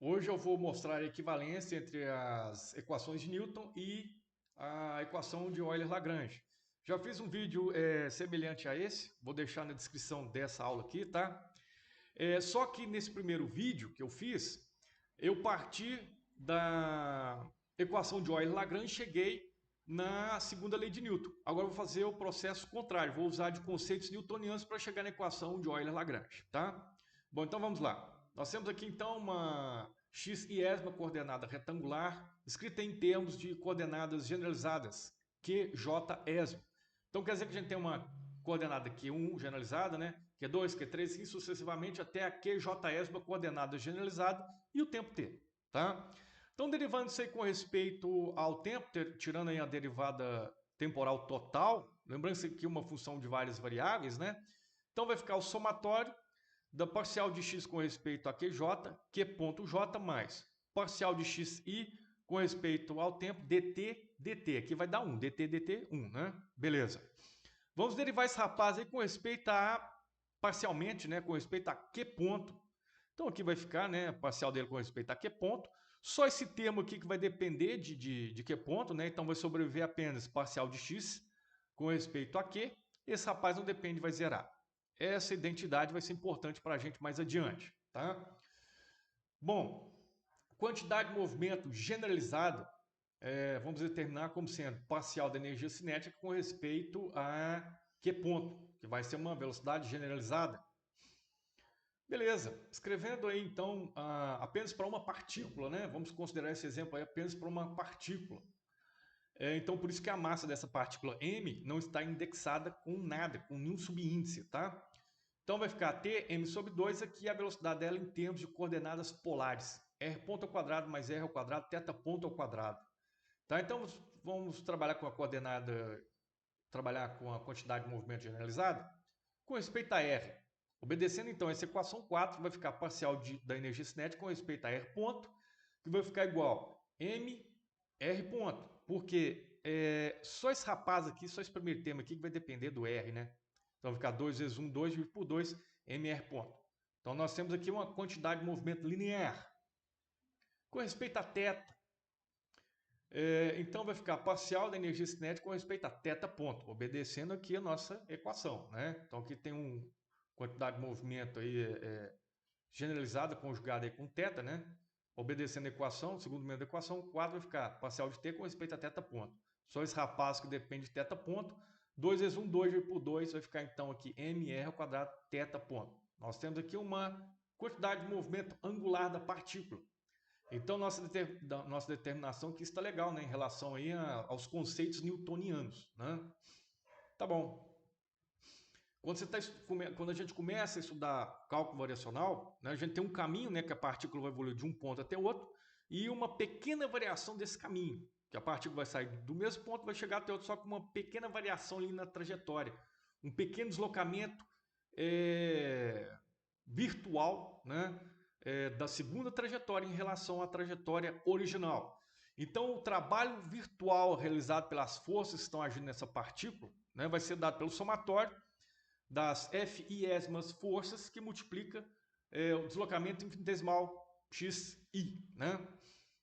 Hoje eu vou mostrar a equivalência entre as equações de Newton e a equação de Euler-Lagrange. Já fiz um vídeo semelhante a esse, vou deixar na descrição dessa aula aqui, tá? Só que nesse primeiro vídeo que eu fiz, eu parti da equação de Euler-Lagrange e cheguei na segunda lei de Newton. Agora eu vou fazer o processo contrário, vou usar de conceitos newtonianos para chegar na equação de Euler-Lagrange, tá? Bom, então vamos lá. Nós temos aqui então uma x iésima coordenada retangular, escrita em termos de coordenadas generalizadas, QJ esmo. Então quer dizer que a gente tem uma coordenada Q1 generalizada, né? Q2, Q3, assim sucessivamente até a QJ esmo coordenada generalizada e o tempo t, tá? Então derivando isso aí com respeito ao tempo, tirando aí a derivada temporal total, lembrando que aqui é uma função de várias variáveis, né? Então vai ficar o somatório da parcial de x com respeito a QJ, Q.J, mais parcial de xi com respeito ao tempo, dt, dt. Aqui vai dar 1, dt, dt, 1, né? Beleza. Vamos derivar esse rapaz aí com respeito a, parcialmente, né? Com respeito a Q ponto. Então aqui vai ficar, né? Parcial dele com respeito a Q ponto. Só esse termo aqui que vai depender de Q ponto, né? Então vai sobreviver apenas parcial de x com respeito a Q. Esse rapaz não depende, vai zerar. Essa identidade vai ser importante para a gente mais adiante, tá? Bom, quantidade de movimento generalizada, vamos determinar como sendo parcial da energia cinética com respeito a Q ponto, que vai ser uma velocidade generalizada. Beleza, escrevendo aí então apenas para uma partícula, né? Vamos considerar esse exemplo aí apenas para uma partícula. Então, por isso que a massa dessa partícula m não está indexada com nada, com nenhum subíndice, tá? Então vai ficar t m sobre 2 aqui a velocidade dela em termos de coordenadas polares. R ponto ao quadrado mais r ao quadrado, θ ponto ao quadrado. Tá? Então vamos trabalhar com a coordenada, trabalhar com a quantidade de movimento generalizada com respeito a r. Obedecendo então essa equação 4, vai ficar parcial da energia cinética com respeito a r ponto, que vai ficar igual m r ponto. Porque só esse rapaz aqui, só esse primeiro termo aqui que vai depender do r, né? Então vai ficar 2 vezes 1, 2 dividido por 2, mr ponto. Então nós temos aqui uma quantidade de movimento linear. Com respeito a θ, então vai ficar parcial da energia cinética com respeito a θ ponto, obedecendo aqui a nossa equação, né? Então aqui tem uma quantidade de movimento aí generalizada conjugada aí com θ, né? Obedecendo a equação, segundo o da equação, 4 vai ficar parcial de t com respeito a θ ponto. Só esse rapaz que depende de θ ponto, 2 vezes 1, 2 por 2, vai ficar então aqui mr ao quadrado θ ponto. Nós temos aqui uma quantidade de movimento angular da partícula. Então nossa determinação aqui está legal, né, em relação aí aos conceitos newtonianos, né? Tá bom. Quando a gente começa a estudar cálculo variacional, né, a gente tem um caminho, né, que a partícula vai evoluir de um ponto até o outro, e uma pequena variação desse caminho, que a partícula vai sair do mesmo ponto, vai chegar até outro, só com uma pequena variação ali na trajetória. Um pequeno deslocamento virtual, né, da segunda trajetória em relação à trajetória original. Então, o trabalho virtual realizado pelas forças que estão agindo nessa partícula, né, vai ser dado pelo somatório das F-iésmas forças que multiplica o deslocamento infinitesimal xi, né?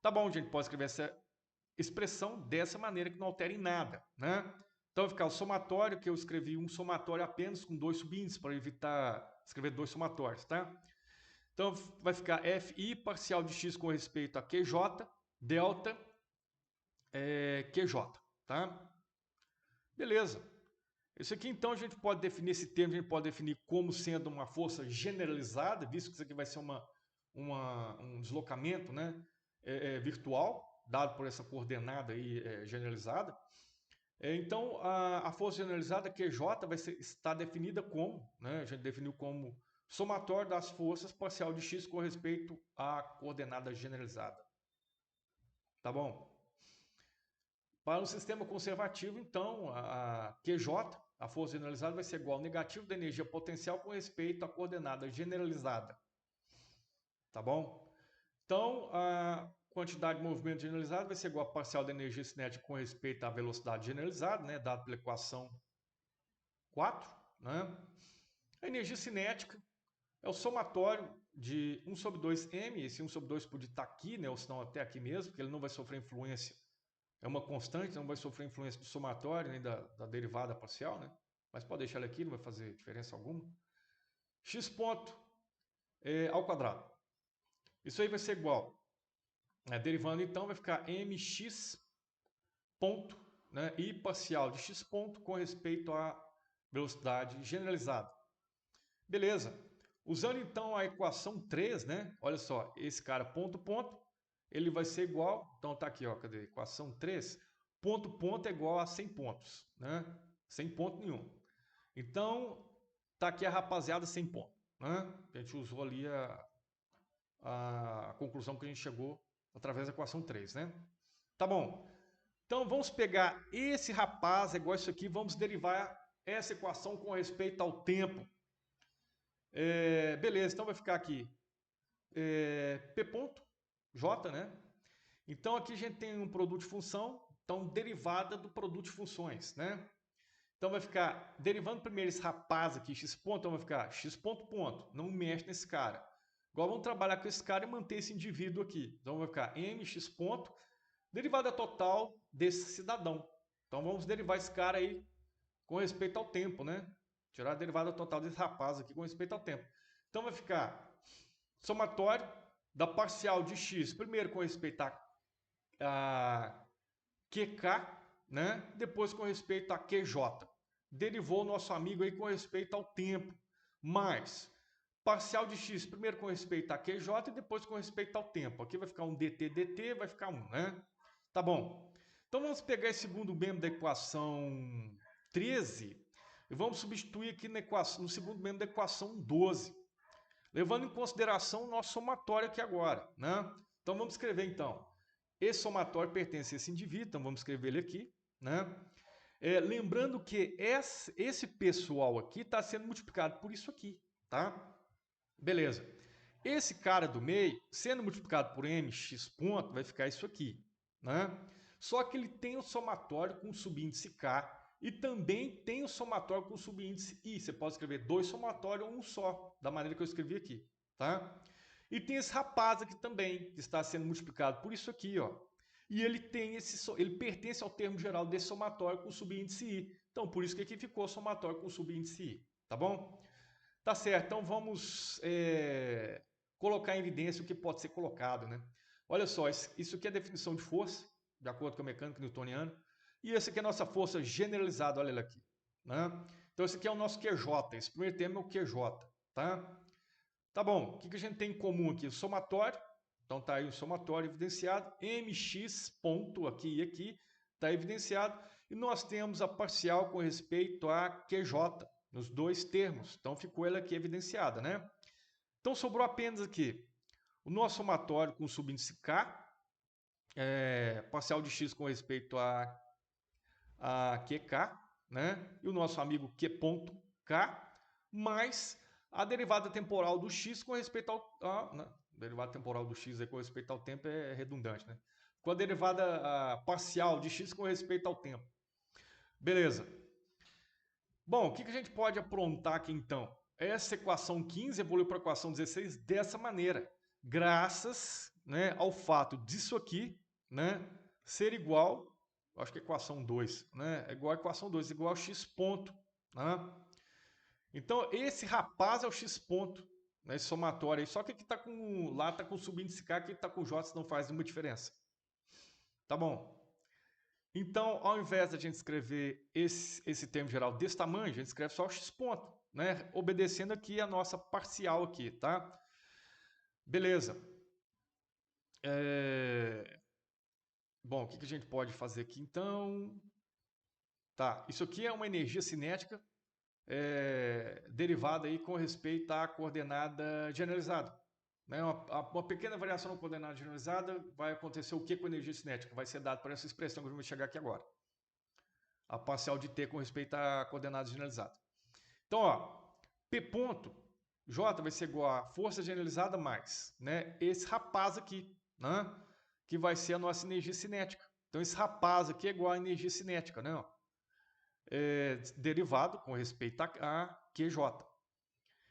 Tá bom, gente, pode escrever essa expressão dessa maneira que não altera em nada, né? Então vai ficar o somatório, que eu escrevi um somatório apenas com 2 subíndices, para evitar escrever 2 somatórios, tá? Então vai ficar Fi parcial de x com respeito a QJ, delta QJ, tá? Beleza. Isso aqui, então, a gente pode definir esse termo, a gente pode definir como sendo uma força generalizada, visto que isso aqui vai ser um deslocamento, né, virtual, dado por essa coordenada aí, generalizada. Então, a força generalizada, QJ, está definida como, né, a gente definiu como somatório das forças parcial de x com respeito à coordenada generalizada. Tá bom? Para um sistema conservativo, então, a QJ, a força generalizada, vai ser igual ao negativo da energia potencial com respeito à coordenada generalizada. Tá bom? Então, a quantidade de movimento generalizado vai ser igual a parcial da energia cinética com respeito à velocidade generalizada, né, dado pela equação 4. Né? A energia cinética é o somatório de 1 sobre 2m, esse 1 sobre 2 pode estar aqui, né, ou senão até aqui mesmo, porque ele não vai sofrer influência, é uma constante, não vai sofrer influência do somatório, nem da derivada parcial, né? Mas pode deixar ele aqui, não vai fazer diferença alguma. X ponto ao quadrado. Isso aí vai ser igual, derivando então vai ficar mx ponto, né, e parcial de x ponto com respeito à velocidade generalizada. Beleza. Usando então a equação 3, né? Olha só, esse cara ponto, ponto, ele vai ser igual, então tá aqui, ó, cadê? Equação 3, ponto, ponto é igual a 100 pontos, né? Sem ponto nenhum. Então, tá aqui a rapaziada 100 pontos, né? A gente usou ali a conclusão que a gente chegou através da equação 3, né? Tá bom. Então, vamos pegar esse rapaz, é igual isso aqui, vamos derivar essa equação com respeito ao tempo. Beleza, então vai ficar aqui P ponto, J, né? Então aqui a gente tem um produto de função, então derivada do produto de funções, né? Então vai ficar, derivando primeiro esse rapaz aqui, x ponto, então vai ficar x ponto, ponto, não mexe nesse cara. Agora vamos trabalhar com esse cara e manter esse indivíduo aqui. Então vai ficar mx ponto, derivada total desse cidadão. Então vamos derivar esse cara aí com respeito ao tempo, né? Tirar a derivada total desse rapaz aqui com respeito ao tempo. Então vai ficar somatório da parcial de x, primeiro com respeito a QK, né? Depois com respeito a QJ. Derivou o nosso amigo aí com respeito ao tempo, mais parcial de x, primeiro com respeito a QJ e depois com respeito ao tempo. Aqui vai ficar um dt, vai ficar 1, né? Tá bom. Então vamos pegar esse segundo membro da equação 13 e vamos substituir aqui no segundo membro da equação 12, levando em consideração o nosso somatório aqui agora, né? Então vamos escrever então, esse somatório pertence a esse indivíduo, então vamos escrever ele aqui, né? Lembrando que esse pessoal aqui está sendo multiplicado por isso aqui, tá? Beleza. Esse cara do meio, sendo multiplicado por mx ponto, vai ficar isso aqui, né? Só que ele tem o somatório com o subíndice k e também tem o somatório com o subíndice i. Você pode escrever dois somatórios ou um só, da maneira que eu escrevi aqui, tá? E tem esse rapaz aqui também, que está sendo multiplicado por isso aqui, ó. E ele ele pertence ao termo geral desse somatório com o subíndice i. Então, por isso que aqui ficou somatório com o subíndice i, tá bom? Tá certo, então vamos colocar em evidência o que pode ser colocado, né? Olha só, isso aqui é a definição de força, de acordo com a mecânica newtoniana, e essa aqui é a nossa força generalizada, olha ela aqui, né? Então esse aqui é o nosso QJ, esse primeiro termo é o QJ, tá? Tá bom, o que a gente tem em comum aqui? O somatório, então tá aí o somatório evidenciado, mx ponto aqui e aqui, tá evidenciado, e nós temos a parcial com respeito a QJ, nos dois termos, então ficou ela aqui evidenciada, né? Então sobrou apenas aqui o nosso somatório com o subíndice k, parcial de x com respeito a QK, né? E o nosso amigo Q ponto K, mais a derivada temporal do x com respeito ao... né? Derivada temporal do x com respeito ao tempo é redundante, né? Com a derivada parcial de x com respeito ao tempo. Beleza. Bom, o que a gente pode aprontar aqui então? Essa equação 15 evoluiu para a equação 16 dessa maneira, graças, né, ao fato disso aqui, né, ser igual, acho que é equação 2, né, é igual a equação 2, igual a x ponto. Né? Então, esse rapaz é o x ponto, né, esse somatório aí, só que aqui tá lá está com o subíndice k, aqui está com o j, não faz nenhuma diferença. Tá bom? Então, ao invés de a gente escrever esse termo geral desse tamanho, a gente escreve só o x ponto, né? Obedecendo aqui a nossa parcial aqui, tá? Beleza. Bom, o que a gente pode fazer aqui então? Tá, isso aqui é uma energia cinética derivada aí com respeito à coordenada generalizada. Né? Uma pequena variação na coordenada generalizada vai acontecer o que com a energia cinética? Vai ser dado por essa expressão que vamos chegar aqui agora. A parcial de t com respeito à coordenada generalizada. Então, ó, P ponto J vai ser igual a força generalizada mais, né, esse rapaz aqui, né, que vai ser a nossa energia cinética. Então, esse rapaz aqui é igual à energia cinética, né, ó, derivado com respeito a QJ.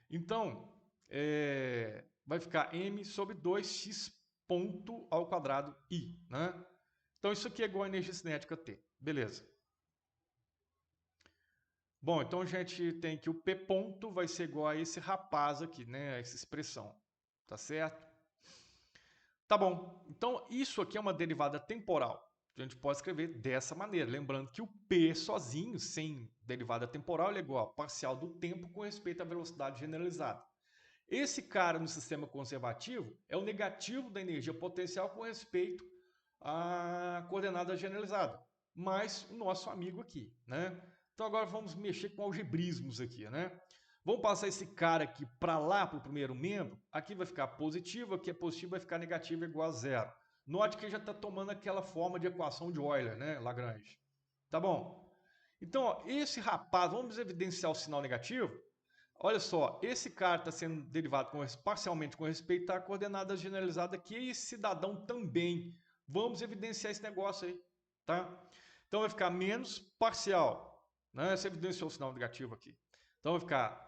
Então, vai ficar m sobre 2x ponto ao quadrado i, né? Então isso aqui é igual a energia cinética T, beleza. Bom, então a gente tem que o P ponto vai ser igual a esse rapaz aqui, né? Essa expressão, tá certo? Tá bom, então isso aqui é uma derivada temporal. A gente pode escrever dessa maneira, lembrando que o P sozinho, sem derivada temporal, ele é igual a parcial do tempo com respeito à velocidade generalizada. Esse cara no sistema conservativo é o negativo da energia potencial com respeito à coordenada generalizada, mais o nosso amigo aqui, né? Então agora vamos mexer com algebrismos aqui, né? Vamos passar esse cara aqui para lá, para o primeiro membro. Aqui vai ficar positivo, aqui é positivo, vai ficar negativo igual a zero. Note que já está tomando aquela forma de equação de Euler, né, Lagrange? Tá bom? Então, ó, esse rapaz, vamos evidenciar o sinal negativo. Olha só, esse cara está sendo derivado parcialmente com respeito à coordenada generalizada aqui, e esse cidadão também. Vamos evidenciar esse negócio aí, tá? Então vai ficar menos parcial, né? Você evidenciou o sinal negativo aqui. Então vai ficar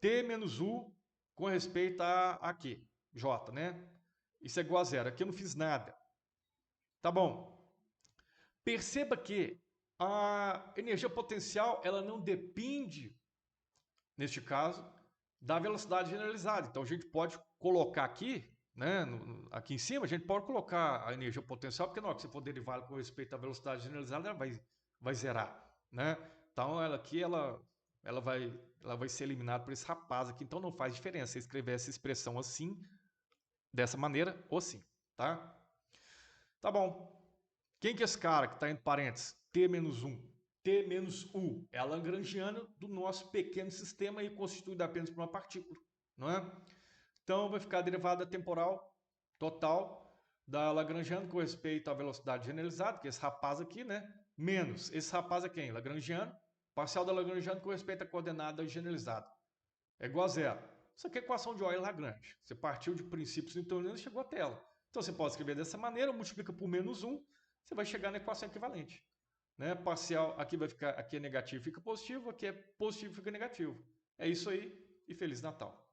t menos u com respeito a aqui, j, né? Isso é igual a zero. Aqui eu não fiz nada. Tá bom. Perceba que a energia potencial ela não depende, neste caso, da velocidade generalizada. Então a gente pode colocar aqui, né, aqui em cima, a gente pode colocar a energia potencial, porque na hora que você for derivar com respeito à velocidade generalizada, ela vai zerar, né? Então ela aqui ela vai ser eliminada por esse rapaz aqui, então não faz diferença você escrever essa expressão assim, dessa maneira ou assim, tá? Tá bom. Quem que é esse cara que está entre parênteses? T menos 1. T menos U é a lagrangiana do nosso pequeno sistema e constituída apenas por uma partícula, não é? Então vai ficar a derivada temporal total da lagrangiana com respeito à velocidade generalizada, que é esse rapaz aqui, né? Menos esse rapaz é quem? Lagrangiano. Parcial da lagrangiana com respeito à coordenada generalizada. É igual a zero. Isso aqui é equação de Euler-Lagrange. Você partiu de princípios newtonianos e chegou até ela. Então você pode escrever dessa maneira, multiplica por menos 1, você vai chegar na equação equivalente. Né? Parcial, aqui vai ficar, aqui é negativo, fica positivo, aqui é positivo, fica negativo. É isso aí e Feliz Natal.